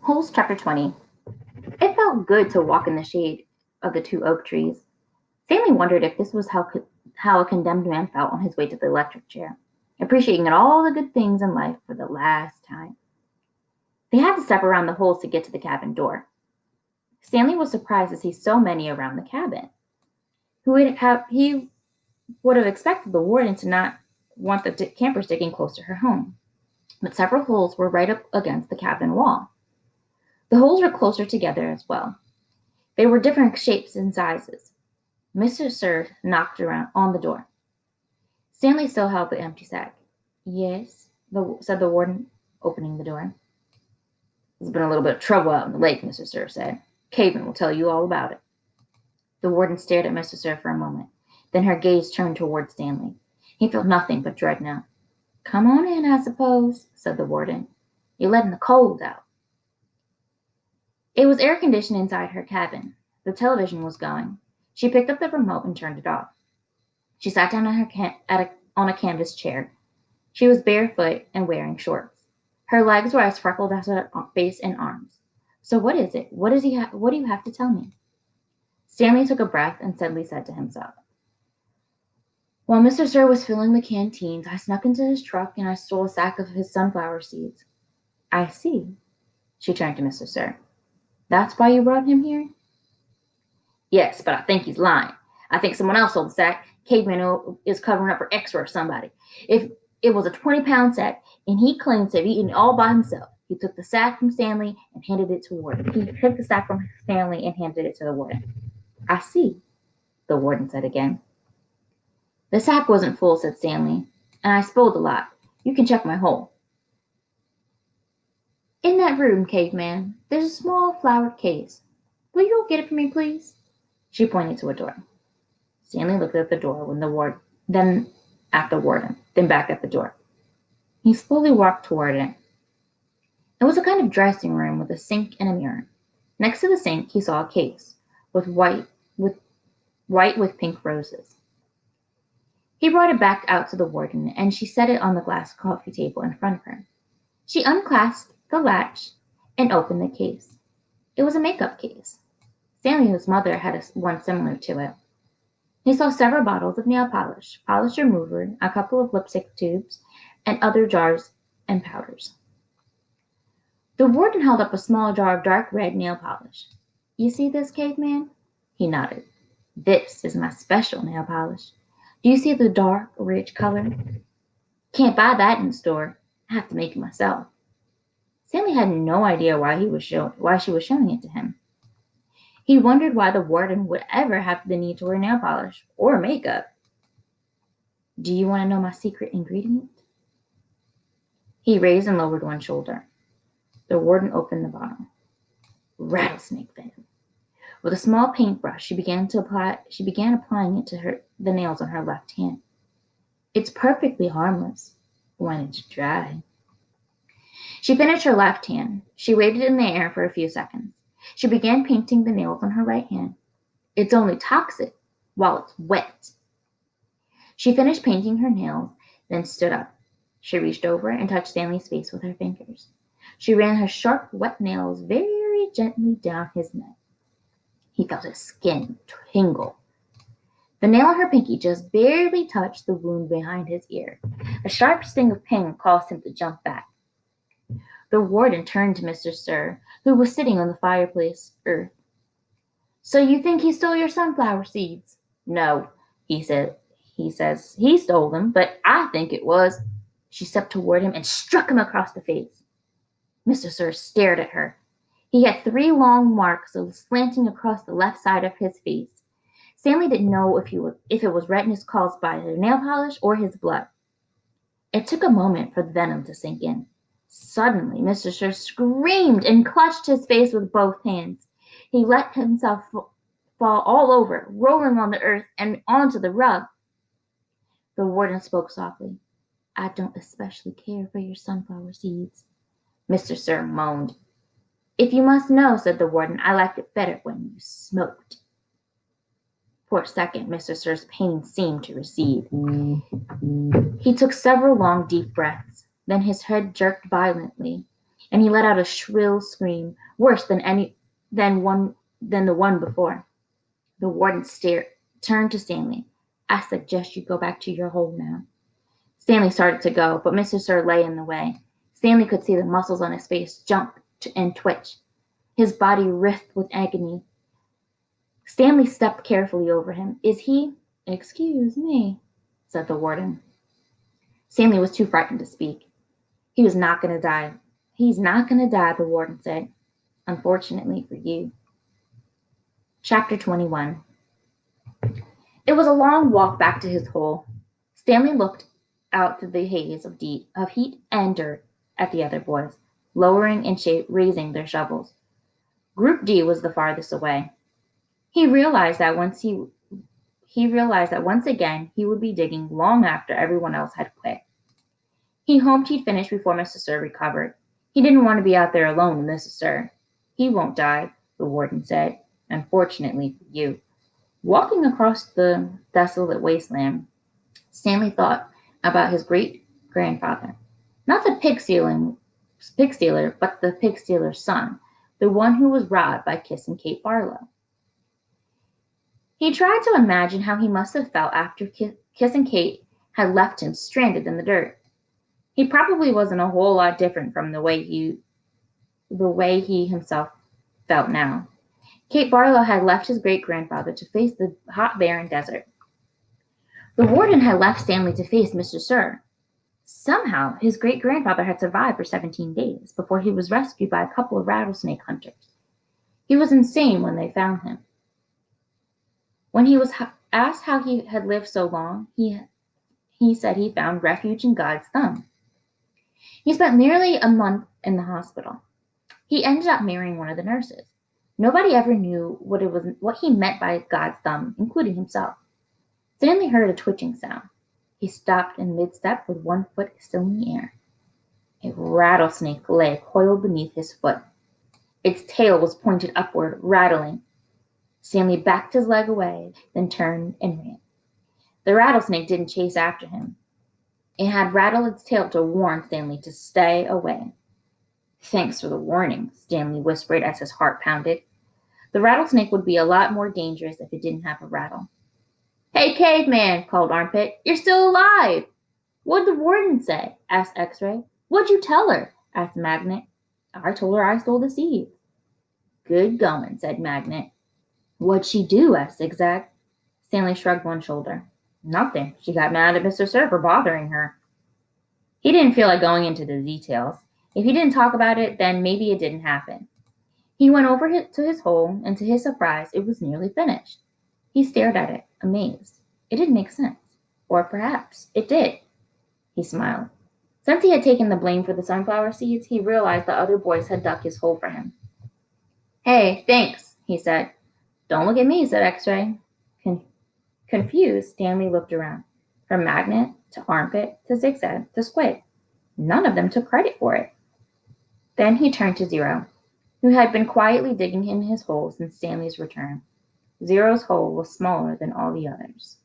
Holes Chapter 20. It felt good to walk in the shade of the two oak trees. Stanley wondered if this was how a condemned man felt on his way to the electric chair, appreciating all the good things in life for the last time. They had to step around the holes to get to the cabin door. Stanley was surprised to see so many around the cabin. He would have expected the warden to not want the campers sticking close to her home, but several holes were right up against the cabin wall. The holes were closer together as well. They were different shapes and sizes. Mr. Sir knocked around on the door. Stanley still held the empty sack. Yes, said the warden, opening the door. There's been a little bit of trouble out in the lake, Mr. Sir said. Caveman will tell you all about it. The warden stared at Mr. Sir for a moment. Then her gaze turned toward Stanley. He felt nothing but dread now. Come on in, I suppose, said the warden. You're letting the cold out. It was air-conditioned inside her cabin. The television was going. She picked up the remote and turned it off. She sat down on a canvas chair. She was barefoot and wearing shorts. Her legs were as freckled as her face and arms. So what is it? What do you have to tell me? Stanley took a breath and suddenly said to himself, while Mr. Sir was filling the canteens, I snuck into his truck and I stole a sack of his sunflower seeds. I see. She turned to Mr. Sir. That's why you brought him here? Yes, but I think he's lying. I think someone else sold the sack. Caveman is covering up for extra or somebody. If it was a 20-pound sack, and he claims to have eaten it all by himself. He took the sack from Stanley and handed it to the warden. He took the sack from Stanley and handed it to the warden. I see, the warden said again. The sack wasn't full, said Stanley, and I spilled a lot. You can check my hole. In that room, Caveman, there's a small flowered case. Will you go get it for me, please? She pointed to a door. Stanley looked at the door then at the warden, then back at the door. He slowly walked toward it. It was a kind of dressing room with a sink and a mirror. Next to the sink, he saw a case with white with pink roses. He brought it back out to the warden, and she set it on the glass coffee table in front of her. She unclasped the latch and opened the case. It was a makeup case. Stanley's mother had one similar to it. He saw several bottles of nail polish, polish remover, a couple of lipstick tubes, and other jars and powders. The warden held up a small jar of dark red nail polish. You see this, Caveman? He nodded. This is my special nail polish. Do you see the dark, rich color? Can't buy that in the store. I have to make it myself. Stanley had no idea why she was showing it to him. He wondered why the warden would ever have the need to wear nail polish or makeup. Do you want to know my secret ingredient? He raised and lowered one shoulder. The warden opened the bottle. Rattlesnake venom. With a small paintbrush, she began applying it to the nails on her left hand. It's perfectly harmless when it's dry. She finished her left hand. She waved it in the air for a few seconds. She began painting the nails on her right hand. It's only toxic while it's wet. She finished painting her nails, then stood up. She reached over and touched Stanley's face with her fingers. She ran her sharp, wet nails very gently down his neck. He felt his skin tingle. The nail on her pinky just barely touched the wound behind his ear. A sharp sting of pain caused him to jump back. The warden turned to Mr. Sir, who was sitting on the fireplace hearth. So you think he stole your sunflower seeds? No, he said. He says he stole them, but I think it was. She stepped toward him and struck him across the face. Mr. Sir stared at her. He had 3 long marks slanting across the left side of his face. Stanley didn't know if it was redness caused by the nail polish or his blood. It took a moment for the venom to sink in. Suddenly, Mr. Sir screamed and clutched his face with both hands. He let himself fall all over, rolling on the earth and onto the rug. The warden spoke softly. I don't especially care for your sunflower seeds. Mr. Sir moaned. If you must know, said the warden, I liked it better when you smoked. For a second, Mr. Sir's pain seemed to recede. He took several long, deep breaths. Then his head jerked violently. and he let out a shrill scream, worse than the one before. The warden turned to Stanley. "I suggest you go back to your hole now." Stanley started to go, but Mr. Sir lay in the way. Stanley could see the muscles on his face jump and twitch. His body writhed with agony. Stanley stepped carefully over him. "Is he—" "Excuse me," said the warden. Stanley was too frightened to speak. "He was not going to die." "He's not going to die," the warden said. "Unfortunately for you." Chapter 21. It was a long walk back to his hole. Stanley looked out through the haze of heat and dirt at the other boys, lowering and raising their shovels. Group D was the farthest away. He realized that once again he would be digging long after everyone else had quit. He hoped he'd finish before Mr. Sir recovered. He didn't want to be out there alone with Mrs. Sir. "He won't die," the warden said. "Unfortunately for you." Walking across the desolate wasteland, Stanley thought about his great-grandfather. Not the pig stealer, but the pig stealer's son, the one who was robbed by Kissing Kate Barlow. He tried to imagine how he must have felt after Kissing Kate had left him stranded in the dirt. He probably wasn't a whole lot different from the way he himself felt now. Kate Barlow had left his great-grandfather to face the hot, barren desert. The warden had left Stanley to face Mr. Sir. Somehow, his great-grandfather had survived for 17 days before he was rescued by a couple of rattlesnake hunters. He was insane when they found him. When he was asked how he had lived so long, he said he found refuge in God's thumb. He spent nearly a month in the hospital. He ended up marrying one of the nurses. Nobody ever knew what he meant by God's thumb, including himself. Stanley heard a twitching sound. He stopped in mid-step with one foot still in the air. A rattlesnake lay coiled beneath his foot. Its tail was pointed upward, rattling. Stanley backed his leg away, then turned and ran. The rattlesnake didn't chase after him. It had rattled its tail to warn Stanley to stay away. "Thanks for the warning," Stanley whispered as his heart pounded. The rattlesnake would be a lot more dangerous if it didn't have a rattle. "Hey, caveman," called Armpit. "You're still alive!" "What'd the warden say?" asked X-Ray. "What'd you tell her?" asked Magnet. "I told her I stole the seeds." "Good going," said Magnet. "What'd she do?" asked Zigzag. Stanley shrugged one shoulder. "Nothing. She got mad at Mr. Sir for bothering her." He didn't feel like going into the details. If he didn't talk about it, then maybe it didn't happen. He went over to his hole, and to his surprise, it was nearly finished. He stared at it, amazed. It didn't make sense. Or perhaps it did. He smiled. Since he had taken the blame for the sunflower seeds, he realized the other boys had dug his hole for him. "Hey, thanks," he said. "Don't look at me," said X-Ray. Confused, Stanley looked around. From Magnet to Armpit to Zigzag to Squid. None of them took credit for it. Then he turned to Zero, who had been quietly digging in his hole since Stanley's return. Zero's hole was smaller than all the others.